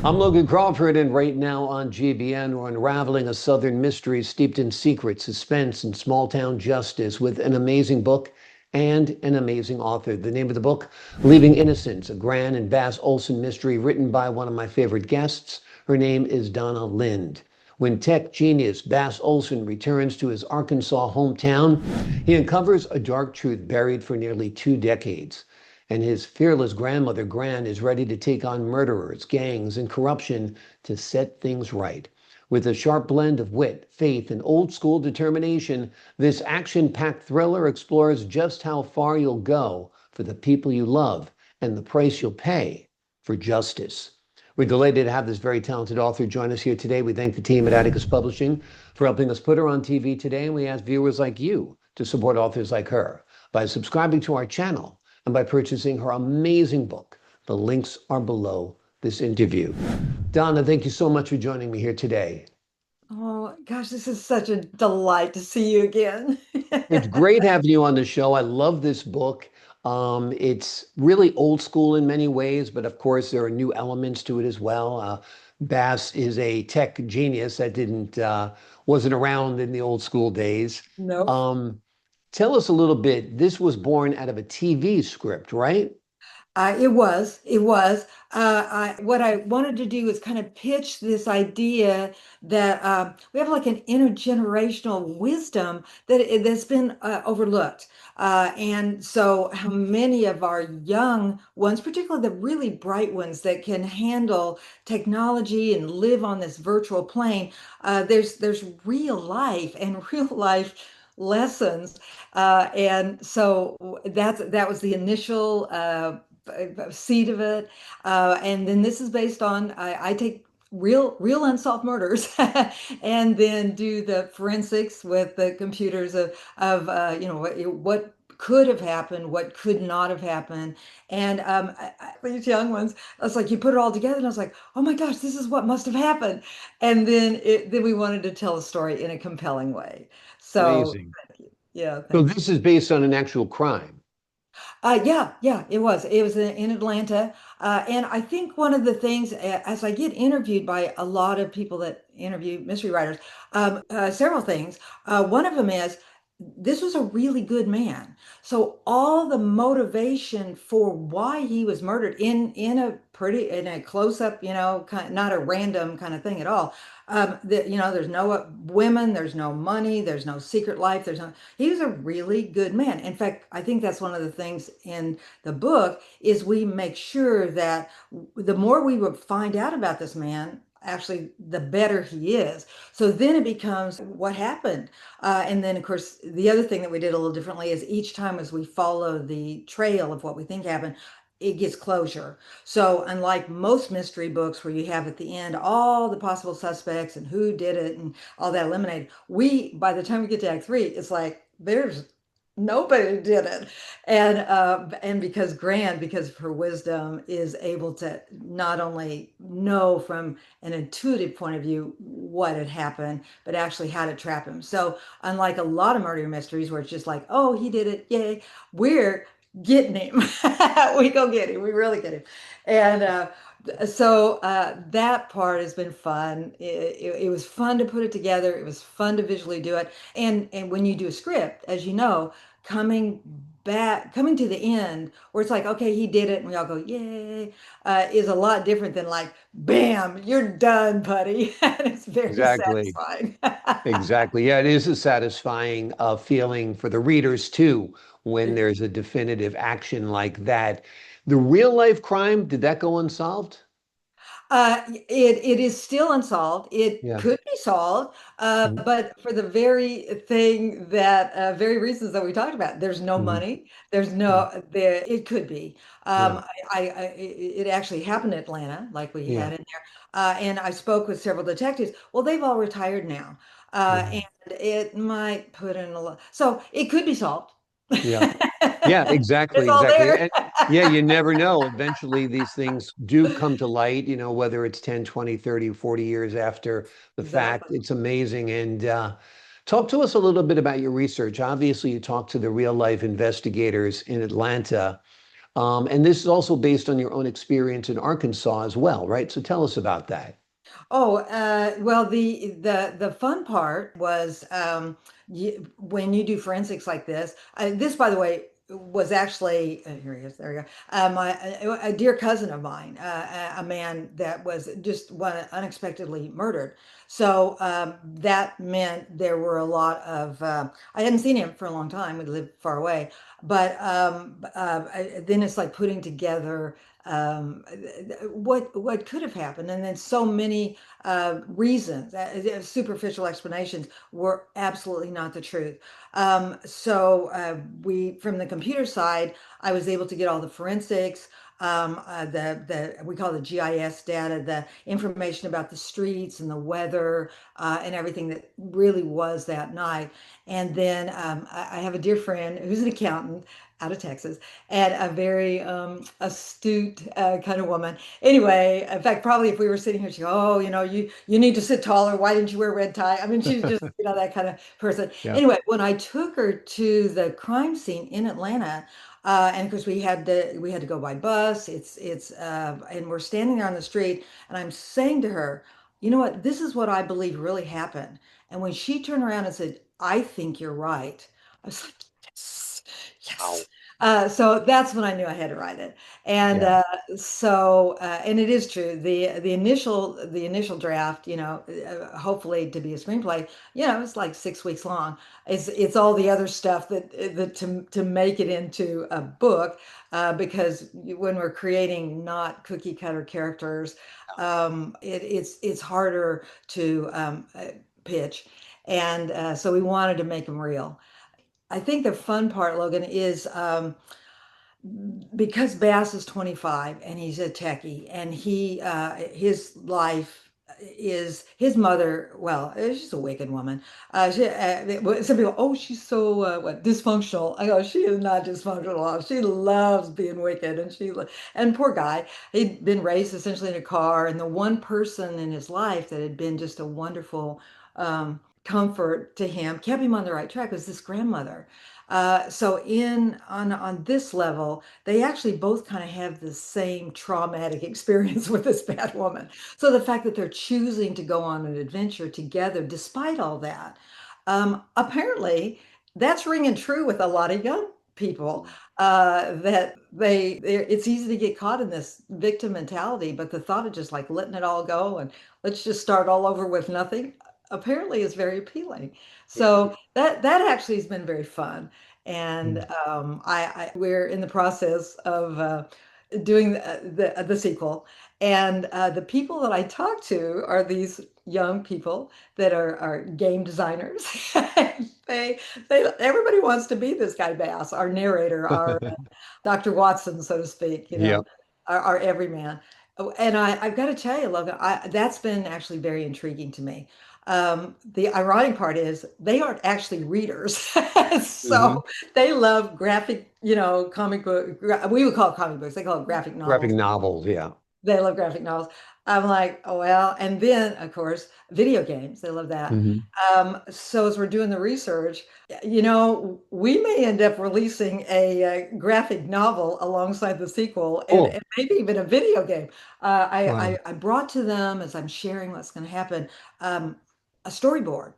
I'm Logan Crawford, and right now on GBN, we're unraveling a Southern mystery steeped in secret, suspense, and small town justice with an amazing book and an amazing author. The name of the book, Leaving Innocence, a Gran and Bass Olson mystery written by one of my favorite guests. Her name is Donna Lynd. When tech genius Bass Olson returns to his Arkansas hometown, he uncovers a dark truth buried for nearly 2 decades. And his fearless grandmother, Gran, is ready to take on murderers, gangs, and corruption to set things right. With a sharp blend of wit, faith, and old school determination, this action packed thriller explores just how far you'll go for the people you love and the price you'll pay for justice. We're delighted to have this very talented author join us here today. We thank the team at Atticus Publishing for helping us put her on TV today, and we ask viewers like you to support authors like her by subscribing to our channel and by purchasing her amazing book. The links are below this interview. Donna, thank you so much for joining me here today. Oh gosh, this is such a delight to see you again. It's great having you on the show. I love this book. It's really old school in many ways, but of course there are new elements to it as well. Bass is a tech genius that didn't wasn't around in the old school days. No. Um, Tell us a little bit. This was born out of a TV script, right? It was. What I wanted to do is kind of pitch this idea that we have like an intergenerational wisdom that's been overlooked. And so, how many of our young ones, particularly the really bright ones that can handle technology and live on this virtual plane, there's real life and real life lessons. And so that was the initial seed of it. And then this is based on I take real unsolved murders and then do the forensics with the computers of what could have happened, what could not have happened. And these young ones, I was like, you put it all together, and I was like, oh my gosh, this is what must have happened. And then we wanted to tell a story in a compelling way. So Amazing. yeah, So thank you. this is based on an actual crime. Yeah, it was. It was in Atlanta. And I think one of the things, as I get interviewed by a lot of people that interview mystery writers, several things. One of them is this was a really good man. So all the motivation for why he was murdered in a close up, not a random kind of thing at all. There's no women, there's no money, there's no secret life, there's no. He was a really good man. In fact, I think that's one of the things in the book is we make sure that the more we would find out about this man, actually, the better he is. So then it becomes what happened. And then, of course, the other thing that we did a little differently is each time as we follow the trail of what we think happened, it gets closure. So, unlike most mystery books where you have at the end all the possible suspects and who did it and all that eliminated, by the time we get to Act Three, it's like there's nobody did it. And because of her wisdom, is able to not only know from an intuitive point of view what had happened, but actually how to trap him. So unlike a lot of murder mysteries where it's just like, oh, he did it, yay, we're getting him. We go get him. We really get him. And that part has been fun. It was fun to put it together. It was fun to visually do it. And when you do a script, as you know, coming coming to the end where it's like, okay, he did it, and we all go, yay, is a lot different than like, bam, you're done, buddy. And it's very Exactly. satisfying. Exactly. Yeah, it is a satisfying feeling for the readers too when there's a definitive action like that. The real life crime, did that go unsolved? It is still unsolved. It Yeah. could be solved, Mhm. but for the very reasons that we talked about, there's no Mhm. money. There's Yeah. no there. It could be. Yeah. It actually happened in Atlanta, like we Yeah. had in there. And I spoke with several detectives. Well, they've all retired now, Mhm. and it might put in a lot. So it could be solved. Yeah. Yeah, It's exactly, all exactly. there. And yeah, you never know. Eventually these things do come to light, whether it's 10, 20, 30, 40 years after the fact. Exactly. It's amazing. And talk to us a little bit about your research. Obviously, you talked to the real life investigators in Atlanta. And this is also based on your own experience in Arkansas as well, right? So tell us about that. Oh, well, the fun part was when you do forensics like this. This, by the way, was actually here he is. There we go. A dear cousin of mine, a man that was just unexpectedly murdered. So that meant there were a lot of. I hadn't seen him for a long time. We lived far away, but then it's like putting together what could have happened, and then so many reasons, superficial explanations were absolutely not the truth. So we, from the computer side, I was able to get all the forensics, the we call the GIS data, the information about the streets and the weather and everything that really was that night. And then I have a dear friend who's an accountant out of Texas and a very astute kind of woman. Anyway, in fact, probably if we were sitting here, she'd go, "Oh, you need to sit taller. Why didn't you wear a red tie?" I mean, she's just, that kind of person. Yeah. Anyway, when I took her to the crime scene in Atlanta, and of course we had to go by bus. And we're standing there on the street, and I'm saying to her, "You know what? This is what I believe really happened." And when she turned around and said, "I think you're right," I was like, "Yes, Wow. yes." So that's when I knew I had to write it. And Yeah. and it is true. The initial draft, hopefully to be a screenplay, it's like 6 weeks long. It's all the other stuff that to make it into a book, because when we're creating not cookie cutter characters, it's harder to pitch, and so we wanted to make them real. I think the fun part, Logan, is because Bass is 25 and he's a techie, and his life is his mother. Well, she's a wicked woman. Some people, oh, she's so what, dysfunctional. I go, she is not dysfunctional at all. She loves being wicked, and poor guy, he'd been raised essentially in a car, and the one person in his life that had been just a wonderful comfort to him, kept him on the right track, was this grandmother. So in on this level, they actually both kind of have the same traumatic experience with this bad woman. So the fact that they're choosing to go on an adventure together, despite all that, apparently that's ringing true with a lot of young people. That it's easy to get caught in this victim mentality, but the thought of just like letting it all go and let's just start all over with nothing apparently is very appealing. So that actually has been very fun. And we're in the process of doing the sequel. And the people that I talk to are these young people that are game designers. they everybody wants to be this guy Bass, our narrator, our Dr. Watson, so to speak, Yep. our everyman. Oh, and I've got to tell you, Logan, that's been actually very intriguing to me. The ironic part is they aren't actually readers. Hmm. So they love graphic, comic book. We would call it comic books. They call it graphic Graphic novels. novels. Yeah. They love graphic novels. I'm like, oh well. And then, of course, video games. They love that. Hmm. So as we're doing the research, we may end up releasing a graphic novel alongside the sequel, and, Cool. and maybe even a video game. Wow. I brought to them, as I'm sharing what's going to happen, um, a storyboard.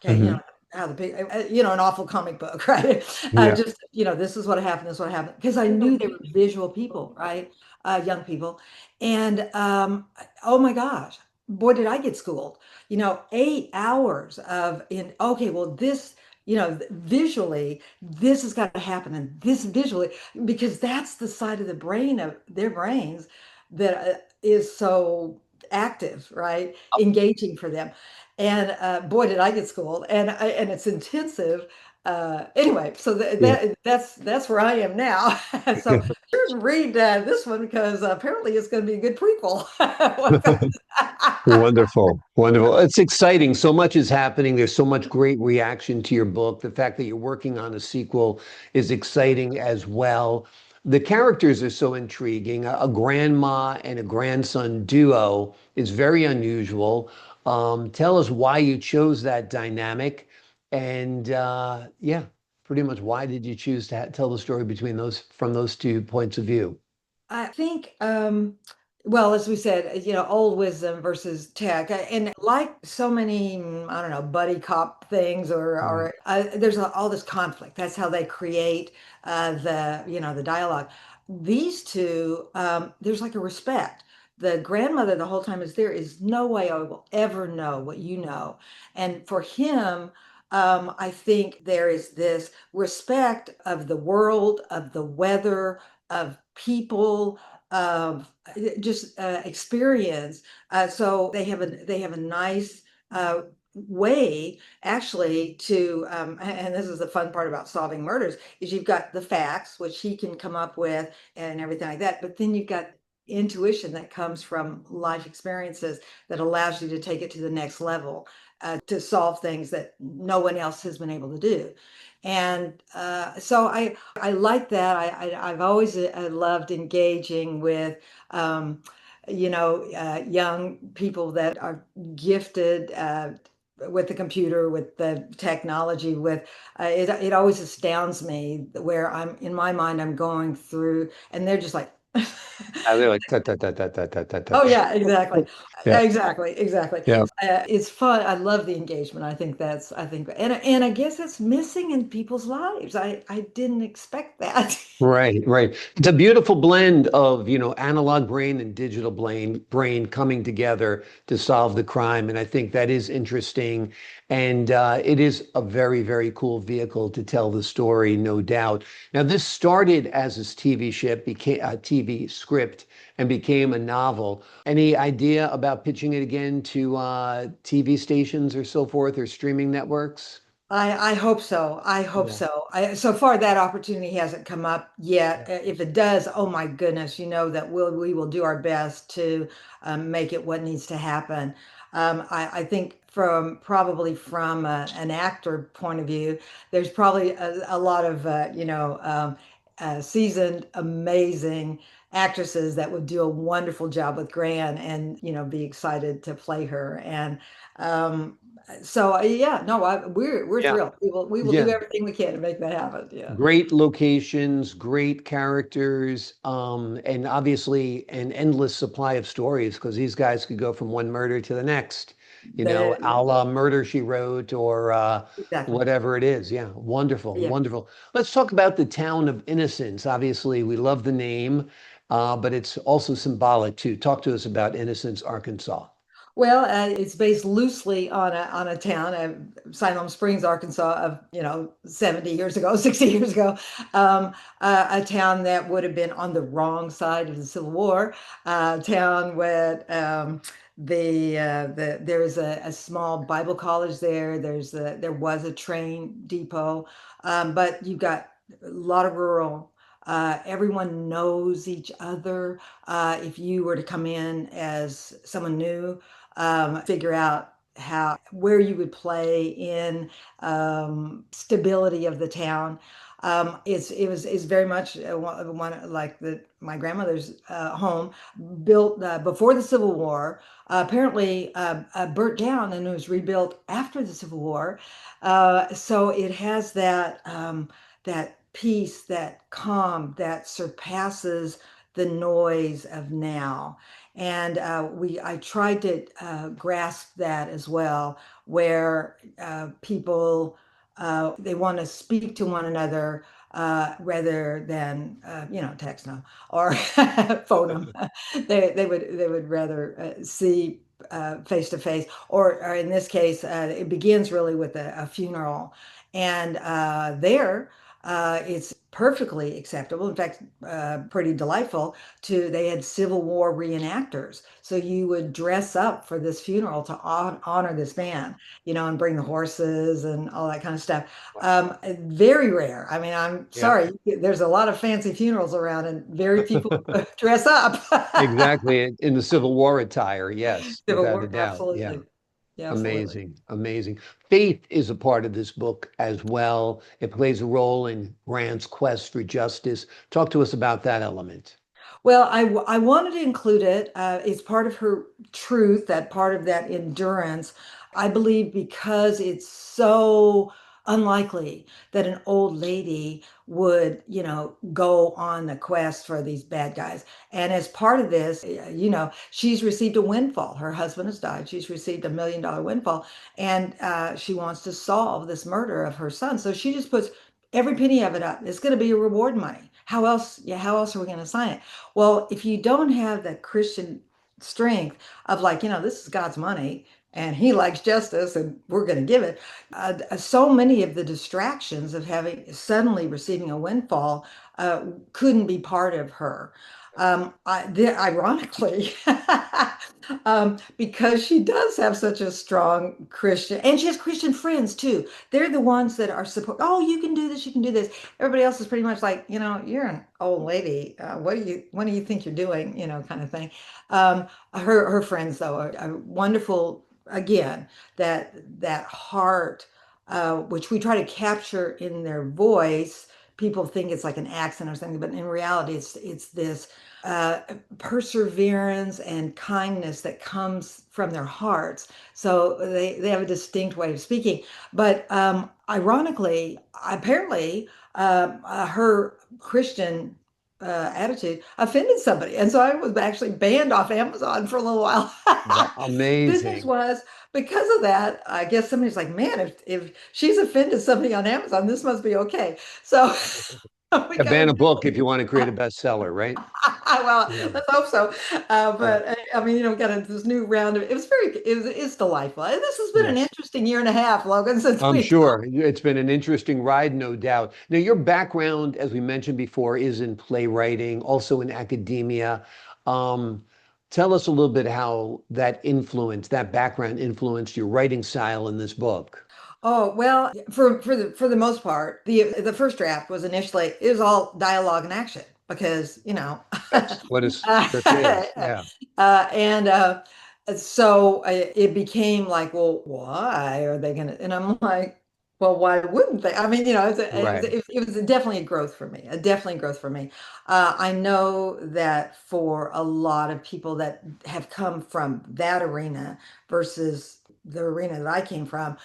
Okay, Hmm. how the big, an awful comic book, right? Yeah. Just, this is what happened, this is what happened, because I knew they were visual people, right? Young people. And oh my gosh, boy, did I get schooled. 8 hours okay, well, this, visually, this has got to happen, and this visually, because that's the side of the brain of their brains that is so active, right? Engaging for them. And boy, did I get schooled, and it's intensive. Anyway, so Yeah. that's where I am now. So sure read this one because apparently it's going to be a good prequel. Wonderful. Wonderful. It's exciting. So much is happening. There's so much great reaction to your book. The fact that you're working on a sequel is exciting as well. The characters are so intriguing. A grandma and a grandson duo is very unusual. Tell us why you chose that dynamic. And yeah. pretty much why did you choose to tell the story between those from those two points of view? I think, well, as we said, old wisdom versus tech, and like so many, I don't know, buddy cop things, Right. there's all this conflict. That's how they create the dialogue. These two, there's like a respect. The grandmother the whole time is no way I will ever know what you know, and for him. I think there is this respect of the world, of the weather, of people, of just experience. So they have a nice way actually to and this is the fun part about solving murders is you've got the facts which he can come up with and everything like that, but then you've got intuition that comes from life experiences that allows you to take it to the next level, to solve things that no one else has been able to do. And so I like that. I've always loved engaging with, young people that are gifted with the computer, with the technology. It always astounds me where I'm in my mind, I'm going through, and they're just like. They're like ta ta ta ta ta ta ta ta. Oh yeah, exactly. Yeah, Exactly. yeah. It's fun. I love the engagement. I think, and I guess it's missing in people's lives. I didn't expect that. Right, right. It's a beautiful blend of, analog brain and digital brain coming together to solve the crime. And I think that is interesting. And it is a very, very cool vehicle to tell the story, no doubt. Now, this started as a TV ship, became a TV script, and became a novel. Any idea about pitching it again to TV stations or so forth or streaming networks? I hope so. I hope Yeah. so. So far, that opportunity hasn't come up yet. Yeah. If it does, oh my goodness, you know that we will do our best to make it what needs to happen. I think probably from an actor point of view, there's probably a lot of seasoned, amazing actresses that would do a wonderful job with Gran, and be excited to play her. And so yeah, no, we're Yeah. thrilled. We will do Yeah. everything we can to make that happen. Yeah. Great locations, great characters, and obviously an endless supply of stories because these guys could go from one murder to the next, Yeah, a la Murder She Wrote or exactly. whatever it is. Yeah, wonderful, Yeah. wonderful. Let's talk about the town of Innocence. Obviously, we love the name, but it's also symbolic too. Talk to us about Innocence, Arkansas. Well, it's based loosely on a town, Siloam Springs, Arkansas, of 70 years ago, 60 years ago, a town that would have been on the wrong side of the Civil War, a town where there's a small Bible college there. There was a train depot, but you've got a lot of rural. Everyone knows each other. If you were to come in as someone new, figure out where you would play in stability of the town. It's very much one like my grandmother's home, built before the Civil War. Apparently burnt down and was rebuilt after the Civil War. So it has that peace, that calm that surpasses the noise of now. And I tried to grasp that as well, where people they want to speak to one another rather than text them or phone them. They would rather see face to face, or in this case, it begins really with a funeral, and there it's perfectly acceptable. In fact, pretty delightful they had Civil War reenactors. So you would dress up for this funeral to honor this man, and bring the horses and all that kind of stuff. Very rare. I mean, I'm Yeah. sorry, there's a lot of fancy funerals around and very people dress up. Exactly. In the Civil War attire, yes, Civil without a War, doubt. Yeah. absolutely. Yeah, absolutely. Amazing, amazing. Faith is a part of this book as well. It plays a role in Grant's quest for justice. Talk to us about that element. Well, I wanted to include it. It's part of her truth, that part of that endurance. I believe because it's so unlikely that an old lady would, go on the quest for these bad guys. And as part of this, she's received a windfall. Her husband has died. She's received $1 million windfall, and she wants to solve this murder of her son. So she just puts every penny of it up. It's going to be a reward money. How else? Yeah, how else are we going to sign it? Well, if you don't have that Christian strength of like, this is God's money and he likes justice and we're going to give it. So many of the distractions of having suddenly receiving a windfall couldn't be part of her. Ironically, because she does have such a strong Christian, and she has Christian friends too. They're the ones that are support. Oh, you can do this. You can do this. Everybody else is pretty much like, you're an old lady. What do you think you're doing? Kind of thing. Her friends though are wonderful. Again, that heart, which we try to capture in their voice. People think it's like an accent or something, but in reality, it's this uh, perseverance and kindness that comes from their hearts. So they have a distinct way of speaking. But ironically, apparently, her Christian attitude offended somebody. And so I was actually banned off Amazon for a little while. Business Amazing. was because of that. I guess somebody's like, man, if she's offended somebody on Amazon, this must be okay. So we Yeah, kind ban of a book if you want to create a bestseller, right? well, Yeah. let's hope so. Yeah. But I mean, got into this new round of it was it's delightful. And this has been an Yes. interesting year and a half, Logan, since I'm we sure talked. it's been an interesting ride, no doubt. Now, your background, as we mentioned before, is in playwriting, also in academia. Um, Tell us a little bit how that background influenced your writing style in this book. Oh, well, for the most part, the first draft was initially it was all dialogue and action because, That's what a script is. Yeah, and so it became like, well, why are they gonna? And I'm like, well, why wouldn't they? I mean, right, it was definitely a growth for me, a definitely growth for me. I know that for a lot of people that have come from that arena versus the arena that I came from,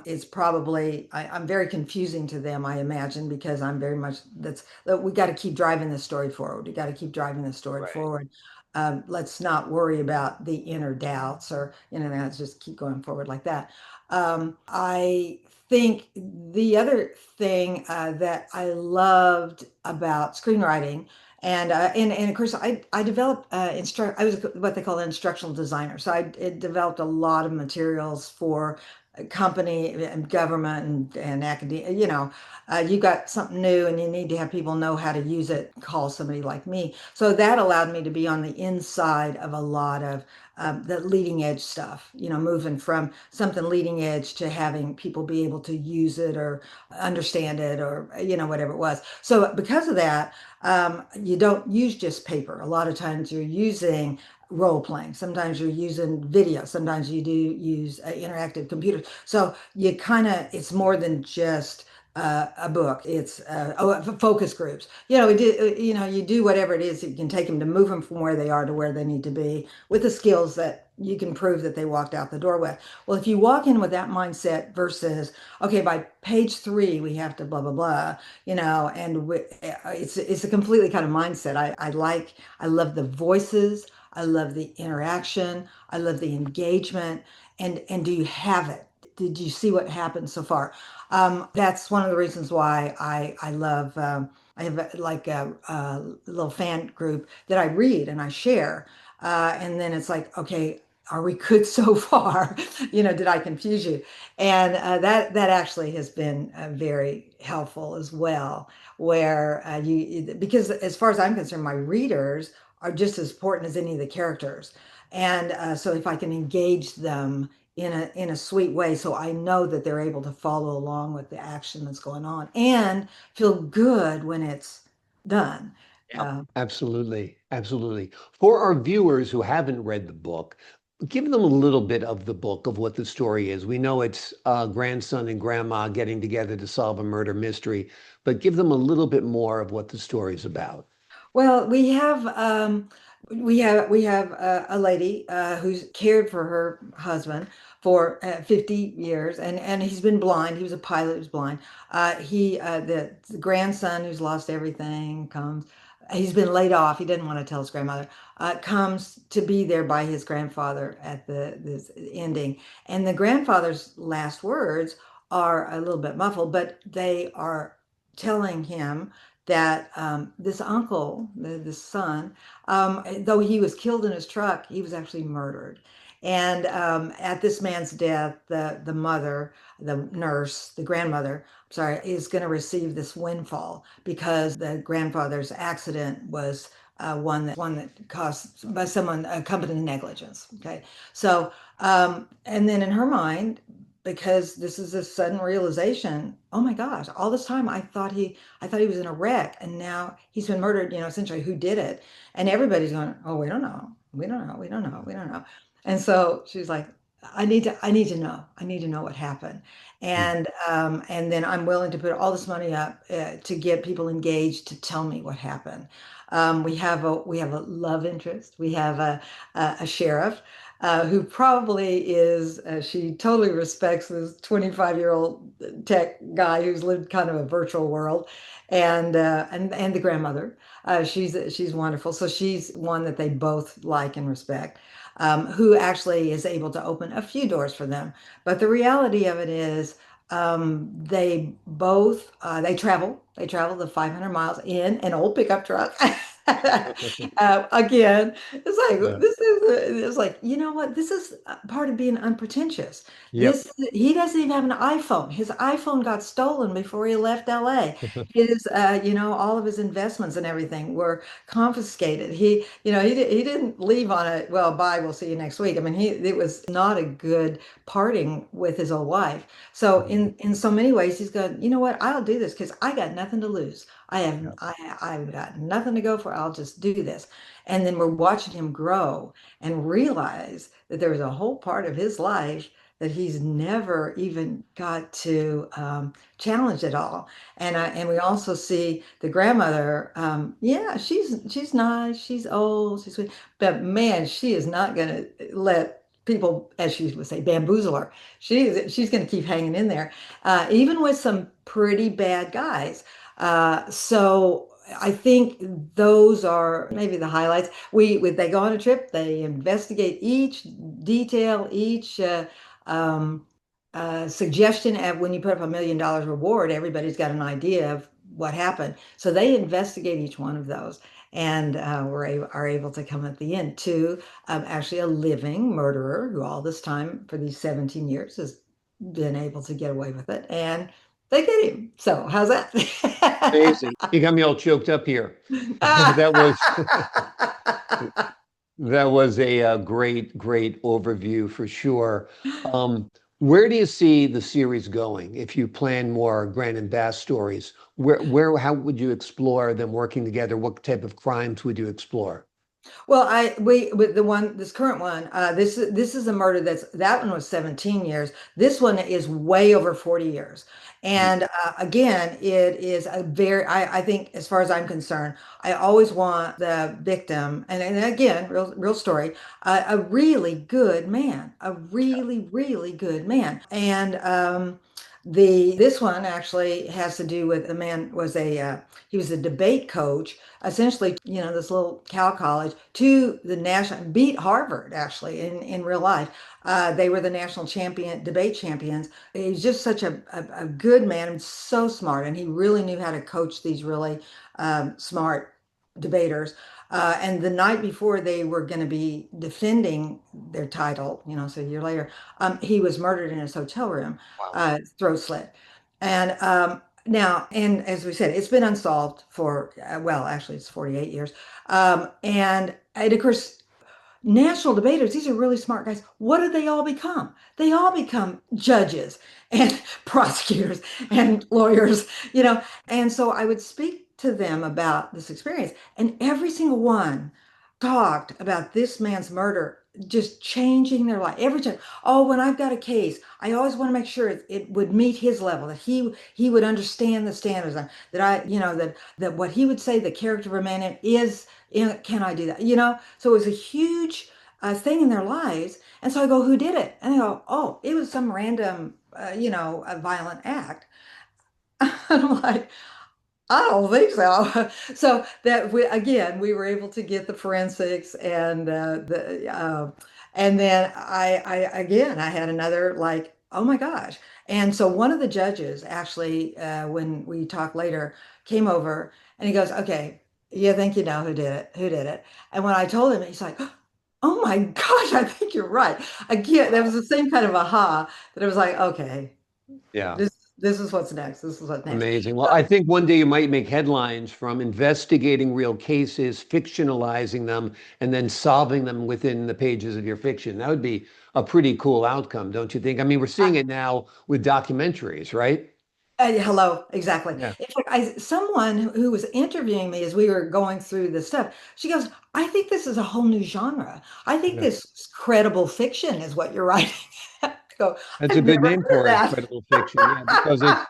it's probably I'm very confusing to them, I imagine, because I'm very much that we got to keep driving this story forward. We got to keep driving this story right, forward. Let's not worry about the inner doubts or let's just keep going forward like that. I think the other thing that I loved about screenwriting and of course I developed I was what they call an instructional designer, so I it developed a lot of materials for company and government and academia. You got something new and you need to have people know how to use it. Call somebody like me. So that allowed me to be on the inside of a lot of the leading edge stuff. Moving from something leading edge to having people be able to use it or understand it or whatever it was. So because of that, you don't use just paper. A lot of times you're using role playing. Sometimes you're using video. Sometimes you do use interactive computers. So you kind of, it's more than just a book. It's focus groups. We do, you do whatever it is that you can take them to move them from where they are to where they need to be with the skills that you can prove that they walked out the door with. Well, if you walk in with that mindset versus, okay, by page 3, we have to blah, blah, blah, it's a completely kind of mindset. I love the voices. I love the interaction. I love the engagement. And do you have it? Did you see what happened so far? That's one of the reasons why I love. I have like a little fan group that I read and I share, and then it's like, okay, are we good so far? Did I confuse you? And that actually has been very helpful as well. Where because as far as I'm concerned, my readers are just as important as any of the characters. And so if I can engage them in a sweet way, so I know that they're able to follow along with the action that's going on and feel good when it's done. yep, Uh, absolutely, absolutely. For our viewers who haven't read the book, give them a little bit of the book of what the story is. We know it's grandson and grandma getting together to solve a murder mystery, but give them a little bit more of what the story is about. Well, we have a lady who's cared for her husband for 50 years, and he's been blind. He was a pilot who was blind. The grandson who's lost everything comes. He's been laid off. He didn't want to tell his grandmother. Comes to be there by his grandfather at the this ending, and the grandfather's last words are a little bit muffled, but they are telling him that this uncle, this son, though he was killed in his truck, he was actually murdered. And at this man's death, the mother, the nurse, the grandmother, sorry, is going to receive this windfall because the grandfather's accident was one that caused by someone a company negligence. Okay, so and then in her mind, because this is a sudden realization, oh my gosh, all this time I thought he was in a wreck, and now he's been murdered. Essentially, who did it? And everybody's going, oh, we don't know, we don't know, we don't know, we don't know. And so she's like, I need to know. I need to know what happened. And then I'm willing to put all this money up to get people engaged to tell me what happened. We have a love interest. We have a sheriff who probably is, she totally respects this 25-year-old tech guy who's lived kind of a virtual world, and the grandmother. She's wonderful. So she's one that they both like and respect, who actually is able to open a few doors for them. But the reality of it is, they both they travel the 500 miles in an old pickup truck. Again, Yeah. it's like, you know what? This is part of being unpretentious. Yep. He doesn't even have an iPhone. His iPhone got stolen before he left LA. His, all of his investments and everything were confiscated. He didn't leave on a, well, bye, we'll see you next week. I mean, it was not a good parting with his old wife. So Mhm. in so many ways, he's going, you know what? I'll do this because I got nothing to lose. Yeah. I've got nothing to go for. I'll just do this. And then we're watching him grow and realize that there was a whole part of his life that he's never even got to challenge at all. And we also see the grandmother. Yeah, she's nice. She's old. She's sweet, but man, she is not going to let people, as she would say, bamboozle her. She's going to keep hanging in there, even with some pretty bad guys. So I think those are maybe the highlights. They go on a trip, they investigate each detail, each suggestion. At when you put up $1 million reward, everybody's got an idea of what happened. So they investigate each one of those, and are able to come at the end to actually a living murderer who all this time for these 17 years has been able to get away with it, and they get him. So how's that? Amazing. You got me all choked up here. That was that was a, great, great overview for sure. Um, where do you see the series going if you plan more Gran and Bass stories? How would you explore them working together? What type of crimes would you explore? Well, I we with the one this current one, this is a murder that one was 17 years. This one is way over 40 years. And again, it is a very I think as far as I'm concerned, I always want the victim, and again, real story, a really good man, a really, really good man. And the this one actually has to do with a man was a he was a debate coach, essentially took, this little Cal college to the national, beat Harvard actually in real life. They were the national debate champions. He was just such a good man and so smart. And he really knew how to coach these really smart debaters. And the night before they were going to be defending their title, so a year later, he was murdered in his hotel room, Wow. throat slit. And now, and as we said, it's been unsolved for, well, actually, it's 48 years. And of course, national debaters, these are really smart guys. What do they all become? They all become judges and prosecutors and lawyers, you know. And so I would speak to them about this experience, and every single one talked about this man's murder just changing their life every time. Oh, when I've got a case, I always want to make sure it would meet his level, that he would understand the standards, and that that what he would say the character of a man is, can I do that? So it was a huge staying in their lives. And so I go, who did it? And they go, oh, it was some random, a violent act. I'm like, I don't think so. So that we were able to get the forensics and then I had another like, oh my gosh. And so one of the judges actually, when we talked later, came over and he goes, okay, you think you know who did it? Who did it? And when I told him, he's like, oh my gosh, I think you're right. Again, that was Wow. the same kind of aha that it was like, okay, Yeah. this is what's next. This is what's next. Amazing. Well, I think one day you might make headlines from investigating real cases, fictionalizing them, and then solving them within the pages of your fiction. That would be a pretty cool outcome, don't you think? I mean, we're seeing it now with documentaries, right? Hello, exactly. Yeah. In fact, someone who was interviewing me as we were going through the stuff, she goes, I think this is a whole new genre. I think Yeah. this is credible fiction is what you're writing. I go, That's a I've good never name heard of for it, that. credible fiction. Yeah, because it's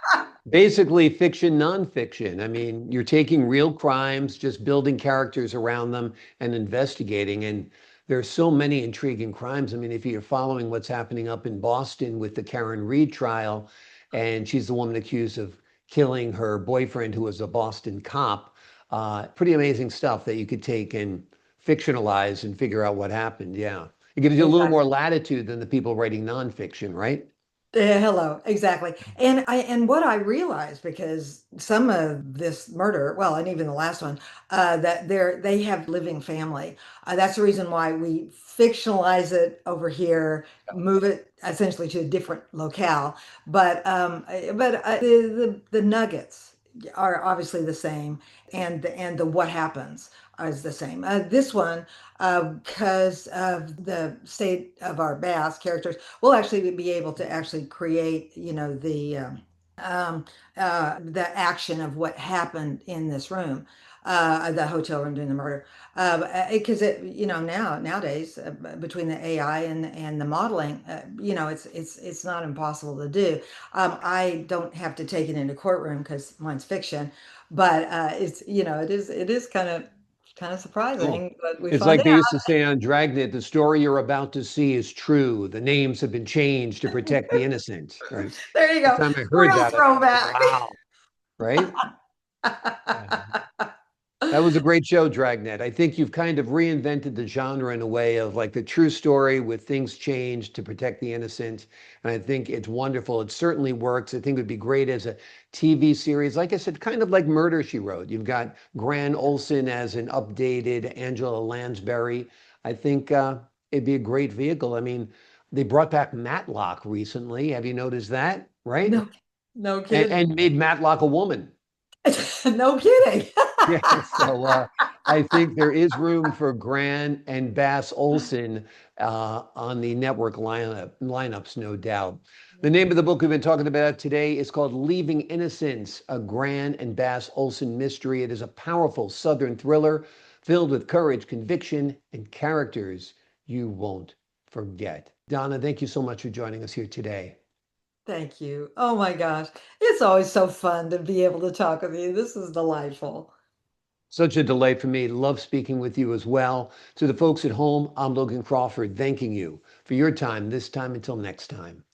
basically fiction, nonfiction. I mean, you're taking real crimes, just building characters around them and investigating. And there's so many intriguing crimes. I mean, if you're following what's happening up in Boston with the Karen Reed trial, and she's the woman accused of killing her boyfriend, who was a Boston cop. Pretty amazing stuff that you could take and fictionalize and figure out what happened. Yeah. It gives you a little more Exactly. latitude than the people writing nonfiction, right? Yeah, hello, exactly. And what I realized because some of this murder, well, and even the last one, that they have living family. That's the reason why we fictionalize it over here, move it essentially to a different locale. But the nuggets are obviously the same, and the what happens is the same. This one, because of the state of our bass characters we'll actually be able to actually create, um, the action of what happened in this room, the hotel room during the murder. Because nowadays between the AI and the modeling, it's not impossible to do. I don't have to take it into courtroom because mine's fiction, but it is kind of Oh, surprising, but we it's find like out. they used to say on Dragnet, the story you're about to see is true. The names have been changed to protect the innocent, right? There you The go. time I heard Real that, I thought, throwback. wow, right? Yeah. That was a great show, Dragnet. I think you've kind of reinvented the genre in a way of like the true story with things changed to protect the innocent. And I think it's wonderful. It certainly works. I think it would be great as a TV series. Like I said, kind of like Murder, She Wrote. You've got Gran Olson as an updated Angela Lansbury. I think it'd be a great vehicle. I mean, they brought back Matlock recently. Have you noticed that? Right? No, no And, kidding. and made Matlock a woman. No kidding. Yeah, so I think there is room for Gran and Bass Olson on the network lineups, no doubt. The name of the book we've been talking about today is called Leaving Innocence, a Gran and Bass Olson mystery. It is a powerful Southern thriller filled with courage, conviction, and characters you won't forget. Donna, thank you so much for joining us here today. Thank you. Oh my gosh. It's always so fun to be able to talk with you. This is delightful. Such a delight for me. Love speaking with you as well. To the folks at home, I'm Logan Crawford, thanking you for your time this time until next time.